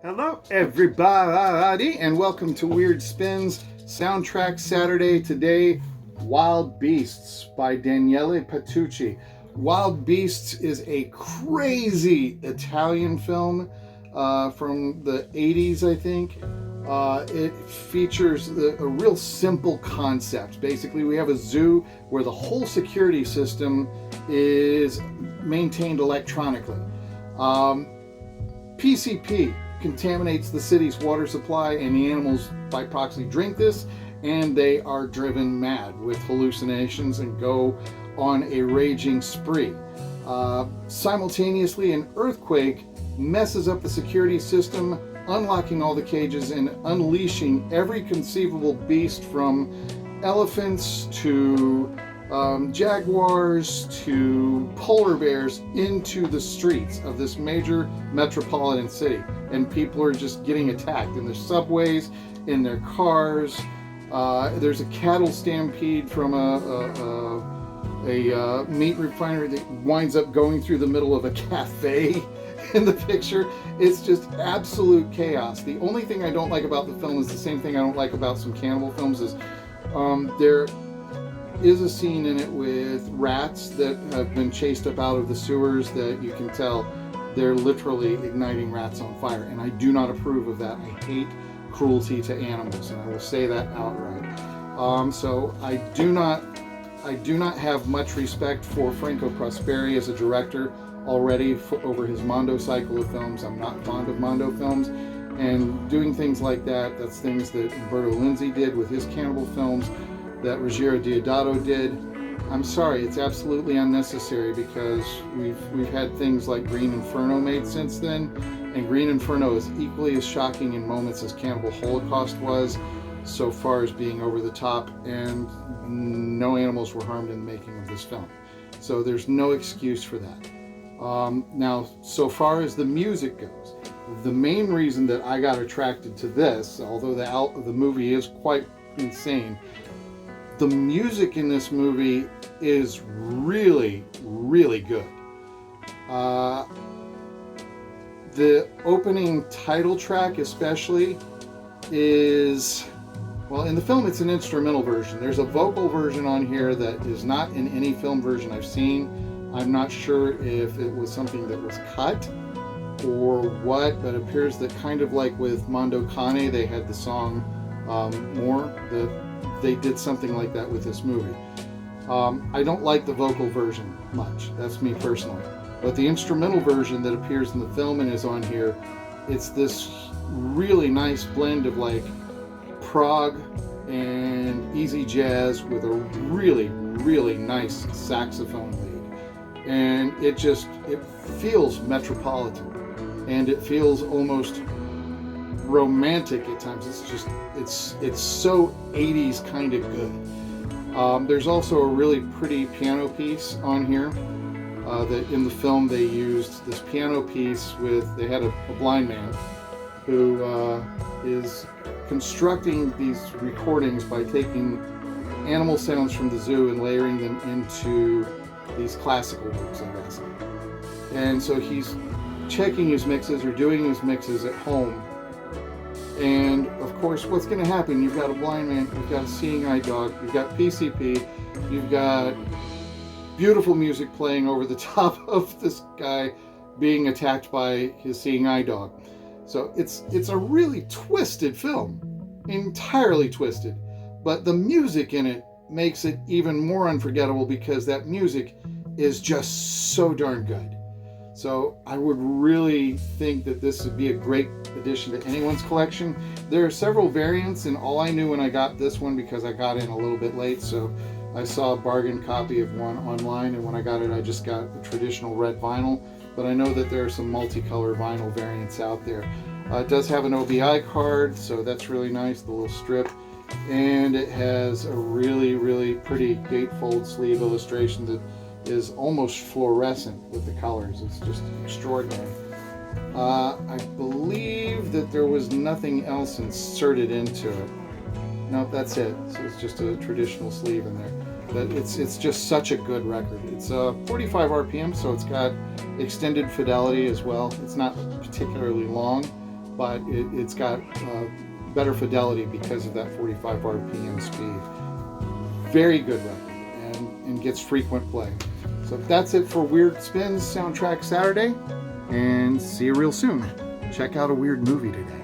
Hello, everybody, and welcome to Weird Spins Soundtrack Saturday. Today, Wild Beasts by Daniele Patucci. Wild Beasts is a crazy Italian film from the 80s, I think. It features a real simple concept. Basically, we have a zoo where the whole security system is maintained electronically. PCP contaminates the city's water supply, and the animals by proxy drink this, and they are driven mad with hallucinations and go on a raging spree. Simultaneously, an earthquake messes up the security system, unlocking all the cages and unleashing every conceivable beast from elephants to jaguars to polar bears into the streets of this major metropolitan city, and people are just getting attacked in their subways, in their cars. There's a cattle stampede from a meat refinery that winds up going through the middle of a cafe in the picture. It's just absolute chaos. The only thing I don't like about the film is the same thing I don't like about some cannibal films, is there is a scene in it with rats that have been chased up out of the sewers that you can tell they're literally igniting rats on fire, and I do not approve of that. I hate cruelty to animals, and I will say that outright. So I do not have much respect for Franco Prosperi as a director already over his Mondo cycle of films. I'm not fond of Mondo films, and doing things like that, that's things that Umberto Lenzi did with his cannibal films, that Ruggiero Deodato did. I'm sorry, it's absolutely unnecessary, because we've had things like Green Inferno made since then, and Green Inferno is equally as shocking in moments as Cannibal Holocaust was, so far as being over the top, and no animals were harmed in the making of this film. So there's no excuse for that. Now, so far as the music goes, the main reason that I got attracted to this, although the movie is quite insane, the music in this movie is really, really good. The opening title track especially is, well, in the film it's an instrumental version. There's a vocal version on here that is not in any film version I've seen. I'm not sure if it was something that was cut or what, but it appears that, kind of like with Mondo Cane, they had the song More, that they did something like that with this movie. I don't like the vocal version much, that's me personally, but the instrumental version that appears in the film and is on here, it's this really nice blend of like prog and easy jazz with a really, really nice saxophone lead, and it feels metropolitan, and it feels almost romantic at times. It's so 80s kind of good. There's also a really pretty piano piece on here that in the film they used this piano piece they had a blind man who is constructing these recordings by taking animal sounds from the zoo and layering them into these classical works, I guess. And so he's checking his mixes or doing his mixes at home. And of course, what's going to happen? You've got a blind man, you've got a seeing eye dog, you've got PCP, you've got beautiful music playing over the top of this guy being attacked by his seeing eye dog. So it's a really twisted film, entirely twisted. But the music in it makes it even more unforgettable, because that music is just so darn good. So I would really think that this would be a great addition to anyone's collection. There are several variants, and all I knew when I got this one, because I got in a little bit late, so I saw a bargain copy of one online, and when I got it I just got the traditional red vinyl, but I know that there are some multicolor vinyl variants out there. It does have an OBI card, so that's really nice, the little strip, and it has a really, really pretty gatefold sleeve illustration that is almost fluorescent with the colors. It's just extraordinary. I believe that there was nothing else inserted into it. No, that's it. So it's just a traditional sleeve in there. But it's just such a good record. It's 45 RPM, so it's got extended fidelity as well. It's not particularly long, but it's got better fidelity because of that 45 RPM speed. Very good record, and gets frequent play. So that's it for Weird Spins Soundtrack Saturday, and see you real soon. Check out a weird movie today.